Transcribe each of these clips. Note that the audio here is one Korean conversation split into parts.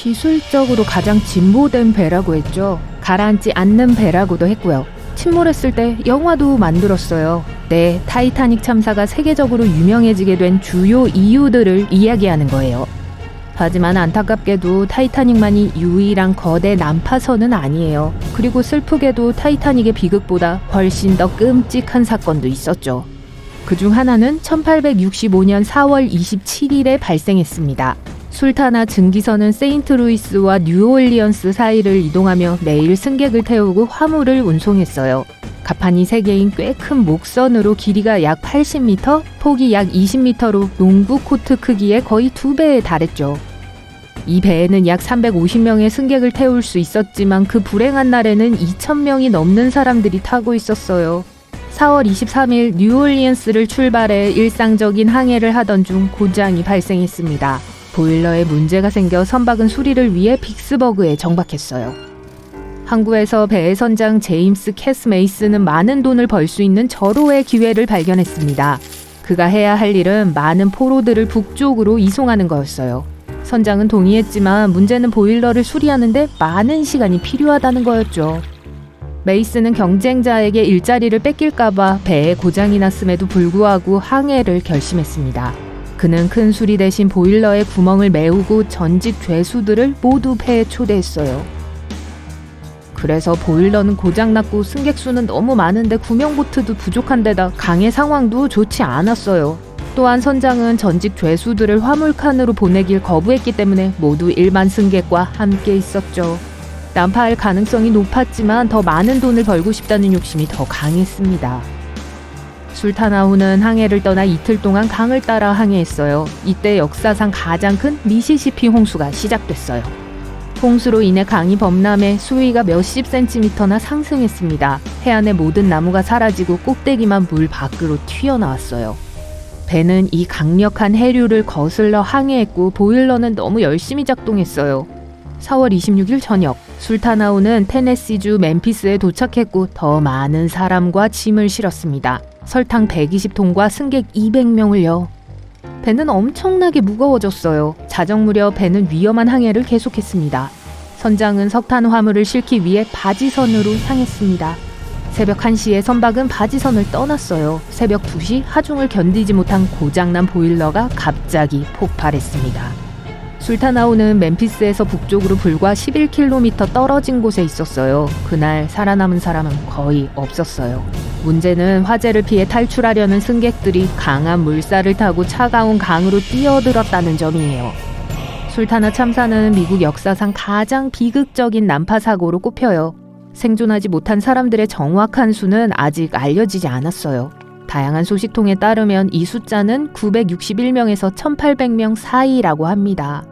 기술적으로 가장 진보된 배라고 했죠. 가라앉지 않는 배라고도 했고요. 침몰했을 때 영화도 만들었어요. 네, 타이타닉 참사가 세계적으로 유명해지게 된 주요 이유들을 이야기하는 거예요. 하지만 안타깝게도 타이타닉만이 유일한 거대 난파선은 아니에요. 그리고 슬프게도 타이타닉의 비극보다 훨씬 더 끔찍한 사건도 있었죠. 그중 하나는 1865년 4월 27일에 발생했습니다. 술타나 증기선은 세인트루이스와 뉴올리언스 사이를 이동하며 매일 승객을 태우고 화물을 운송했어요. 갑판이 3개인 꽤 큰 목선으로 길이가 약 80m, 폭이 약 20m로 농구 코트 크기의 거의 2배에 달했죠. 이 배에는 약 350명의 승객을 태울 수 있었지만 그 불행한 날에는 2,000명이 넘는 사람들이 타고 있었어요. 4월 23일 뉴올리언스를 출발해 일상적인 항해를 하던 중 고장이 발생했습니다. 보일러에 문제가 생겨 선박은 수리를 위해 빅스버그에 정박했어요. 항구에서 배의 선장 제임스 캐스 메이슨은 많은 돈을 벌 수 있는 절호의 기회를 발견했습니다. 그가 해야 할 일은 많은 포로들을 북쪽으로 이송하는 거였어요. 선장은 동의했지만 문제는 보일러를 수리하는데 많은 시간이 필요하다는 거였죠. 메이슨은 경쟁자에게 일자리를 뺏길까봐 배에 고장이 났음에도 불구하고 항해를 결심했습니다. 그는 큰 수리 대신 보일러에 구멍을 메우고 전직 죄수들을 모두 배에 초대했어요. 그래서 보일러는 고장났고 승객 수는 너무 많은데 구명보트도 부족한 데다 강의 상황도 좋지 않았어요. 또한 선장은 전직 죄수들을 화물칸으로 보내길 거부했기 때문에 모두 일반 승객과 함께 있었죠. 난파할 가능성이 높았지만 더 많은 돈을 벌고 싶다는 욕심이 더 강했습니다. 술타나우는 항해를 떠나 이틀 동안 강을 따라 항해했어요. 이때 역사상 가장 큰 미시시피 홍수가 시작됐어요. 홍수로 인해 강이 범람해 수위가 몇십 센티미터나 상승했습니다. 해안의 모든 나무가 사라지고 꼭대기만 물 밖으로 튀어나왔어요. 배는 이 강력한 해류를 거슬러 항해했고 보일러는 너무 열심히 작동했어요. 4월 26일 저녁, 술타나우는 테네시주 멤피스에 도착했고 더 많은 사람과 짐을 실었습니다. 설탕 120톤과 승객 200명을요. 배는 엄청나게 무거워졌어요. 자정 무렵 배는 위험한 항해를 계속했습니다. 선장은 석탄 화물을 싣기 위해 바지선으로 향했습니다. 새벽 1시에 선박은 바지선을 떠났어요. 새벽 2시 하중을 견디지 못한 고장난 보일러가 갑자기 폭발했습니다. 술타나우는 멤피스에서 북쪽으로 불과 11km 떨어진 곳에 있었어요. 그날 살아남은 사람은 거의 없었어요. 문제는 화재를 피해 탈출하려는 승객들이 강한 물살을 타고 차가운 강으로 뛰어들었다는 점이에요. 술타나 참사는 미국 역사상 가장 비극적인 난파 사고로 꼽혀요. 생존하지 못한 사람들의 정확한 수는 아직 알려지지 않았어요. 다양한 소식통에 따르면 이 숫자는 961명에서 1800명 사이라고 합니다.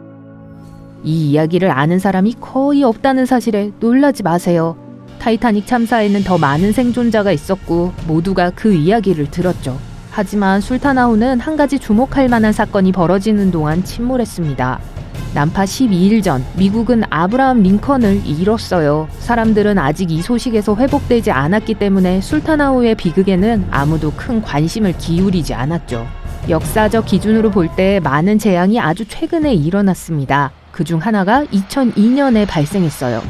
이 이야기를 아는 사람이 거의 없다는 사실에 놀라지 마세요. 타이타닉 참사에는 더 많은 생존자가 있었고 모두가 그 이야기를 들었죠. 하지만 술타나우는 한 가지 주목할 만한 사건이 벌어지는 동안 침몰했습니다. 난파 12일 전 미국은 아브라함 링컨을 잃었어요. 사람들은 아직 이 소식에서 회복되지 않았기 때문에 술타나우의 비극에는 아무도 큰 관심을 기울이지 않았죠. 역사적 기준으로 볼 때 많은 재앙이 아주 최근에 일어났습니다. 그중 하나가 2002년에 발생했어요.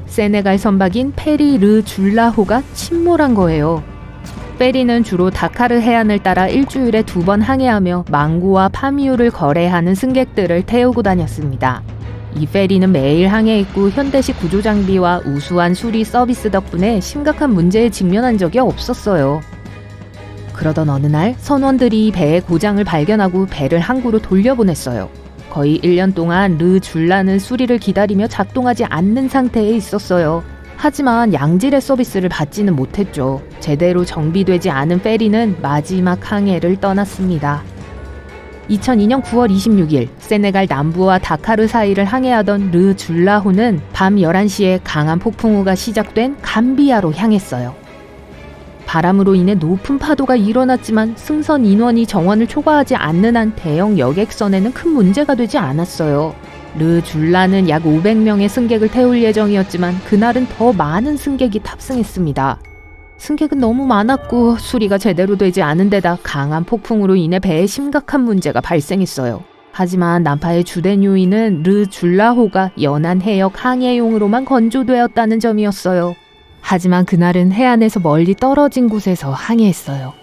세네갈 선박인 페리 르 줄라호가 침몰한 거예요. 페리는 주로 다카르 해안을 따라 일주일에 2번 항해하며 망고와 파미유를 거래하는 승객들을 태우고 다녔습니다. 이 페리는 매일 항해했고 현대식 구조 장비와 우수한 수리 서비스 덕분에 심각한 문제에 직면한 적이 없었어요. 그러던 어느 날 선원들이 배의 고장을 발견하고 배를 항구로 돌려보냈어요. 거의 1년 동안 르 줄라는 수리를 기다리며 작동하지 않는 상태에 있었어요. 하지만 양질의 서비스를 받지는 못했죠. 제대로 정비되지 않은 페리는 마지막 항해를 떠났습니다. 2002년 9월 26일 세네갈 남부와 다카르 사이를 항해하던 르 줄라호는 밤 11시에 강한 폭풍우가 시작된 감비아로 향했어요. 바람으로 인해 높은 파도가 일어났지만 승선 인원이 정원을 초과하지 않는 한 대형 여객선에는 큰 문제가 되지 않았어요. 르 줄라는 약 500명의 승객을 태울 예정이었지만 그날은 더 많은 승객이 탑승했습니다. 승객은 너무 많았고 수리가 제대로 되지 않은 데다 강한 폭풍으로 인해 배에 심각한 문제가 발생했어요. 하지만 난파의 주된 요인은 르 줄라호가 연안 해역 항해용으로만 건조되었다는 점이었어요. 하지만 그날은 해안에서 멀리 떨어진 곳에서 항해했어요.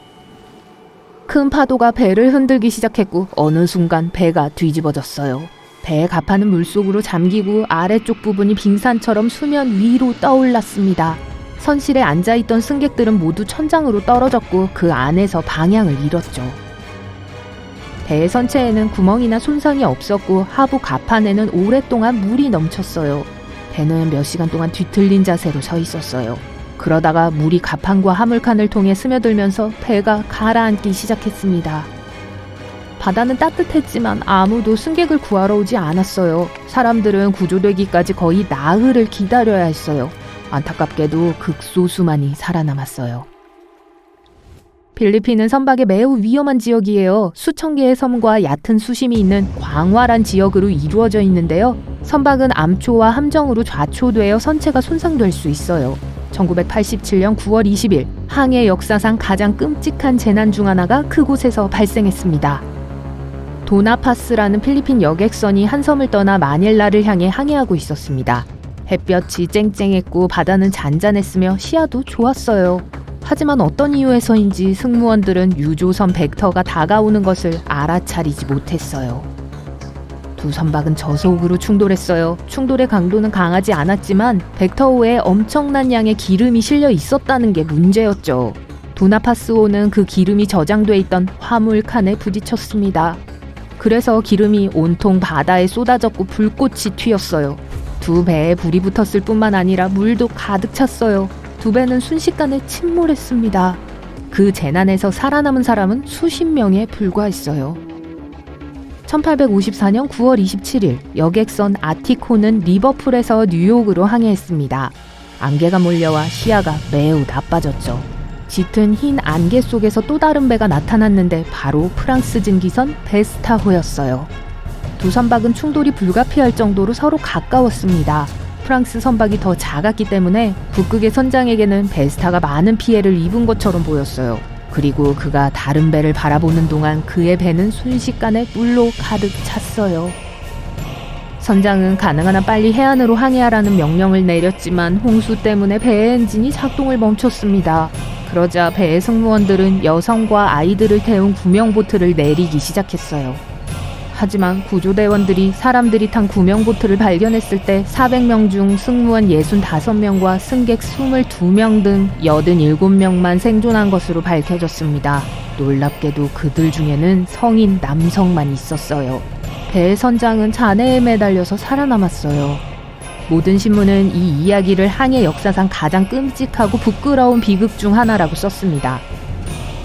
큰 파도가 배를 흔들기 시작했고 어느 순간 배가 뒤집어졌어요. 배의 가파는 물속으로 잠기고 아래쪽 부분이 빙산처럼 수면 위로 떠올랐습니다. 선실에 앉아있던 승객들은 모두 천장으로 떨어졌고 그 안에서 방향을 잃었죠. 배의 선체에는 구멍이나 손상이 없었고 하부 가판에는 오랫동안 물이 넘쳤어요. 배는 몇 시간 동안 뒤틀린 자세로 서 있었어요. 그러다가 물이 가판과 화물칸을 통해 스며들면서 배가 가라앉기 시작했습니다. 바다는 따뜻했지만 아무도 승객을 구하러 오지 않았어요. 사람들은 구조되기까지 거의 나흘을 기다려야 했어요. 안타깝게도 극소수만이 살아남았어요. 필리핀은 선박의 매우 위험한 지역이에요. 수천 개의 섬과 얕은 수심이 있는 광활한 지역으로 이루어져 있는데요. 선박은 암초와 함정으로 좌초되어 선체가 손상될 수 있어요. 1987년 9월 20일 항해 역사상 가장 끔찍한 재난 중 하나가 그곳에서 발생했습니다. 도나파스라는 필리핀 여객선이 한 섬을 떠나 마닐라를 향해 항해하고 있었습니다. 햇볕이 쨍쨍했고 바다는 잔잔했으며 시야도 좋았어요. 하지만 어떤 이유에서인지 승무원들은 유조선 벡터가 다가오는 것을 알아차리지 못했어요. 두 선박은 저속으로 충돌했어요. 충돌의 강도는 강하지 않았지만 벡터호에 엄청난 양의 기름이 실려 있었다는 게 문제였죠. 도나파스호는 그 기름이 저장돼 있던 화물칸에 부딪혔습니다. 그래서 기름이 온통 바다에 쏟아졌고 불꽃이 튀었어요. 두 배에 불이 붙었을 뿐만 아니라 물도 가득 찼어요. 두 배는 순식간에 침몰했습니다. 그 재난에서 살아남은 사람은 수십 명에 불과했어요. 1854년 9월 27일 여객선 아티코는 리버풀에서 뉴욕으로 항해했습니다. 안개가 몰려와 시야가 매우 나빠졌죠. 짙은 흰 안개 속에서 또 다른 배가 나타났는데 바로 프랑스 증기선 베스타호였어요. 두 선박은 충돌이 불가피할 정도로 서로 가까웠습니다. 프랑스 선박이 더 작았기 때문에 북극의 선장에게는 베스타가 많은 피해를 입은 것처럼 보였어요. 그리고 그가 다른 배를 바라보는 동안 그의 배는 순식간에 물로 가득 찼어요. 선장은 가능한 한 빨리 해안으로 항해하라는 명령을 내렸지만 홍수 때문에 배의 엔진이 작동을 멈췄습니다. 그러자 배의 승무원들은 여성과 아이들을 태운 구명보트를 내리기 시작했어요. 하지만 구조대원들이 사람들이 탄 구명보트를 발견했을 때 400명 중 승무원 65명과 승객 22명 등 87명만 생존한 것으로 밝혀졌습니다. 놀랍게도 그들 중에는 성인 남성만 있었어요. 배의 선장은 잔해에 매달려서 살아남았어요. 모든 신문은 이 이야기를 항해 역사상 가장 끔찍하고 부끄러운 비극 중 하나라고 썼습니다.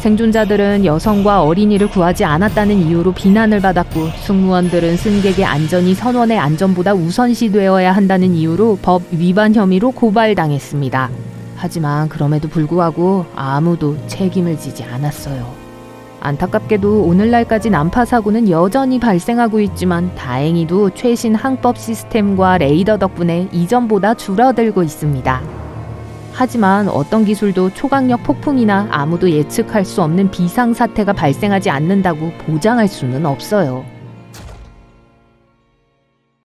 생존자들은 여성과 어린이를 구하지 않았다는 이유로 비난을 받았고 승무원들은 승객의 안전이 선원의 안전보다 우선시되어야 한다는 이유로 법 위반 혐의로 고발당했습니다. 하지만 그럼에도 불구하고 아무도 책임을 지지 않았어요. 안타깝게도 오늘날까지 난파 사고는 여전히 발생하고 있지만 다행히도 최신 항법 시스템과 레이더 덕분에 이전보다 줄어들고 있습니다. 하지만 어떤 기술도 초강력 폭풍이나 아무도 예측할 수 없는 비상사태가 발생하지 않는다고 보장할 수는 없어요.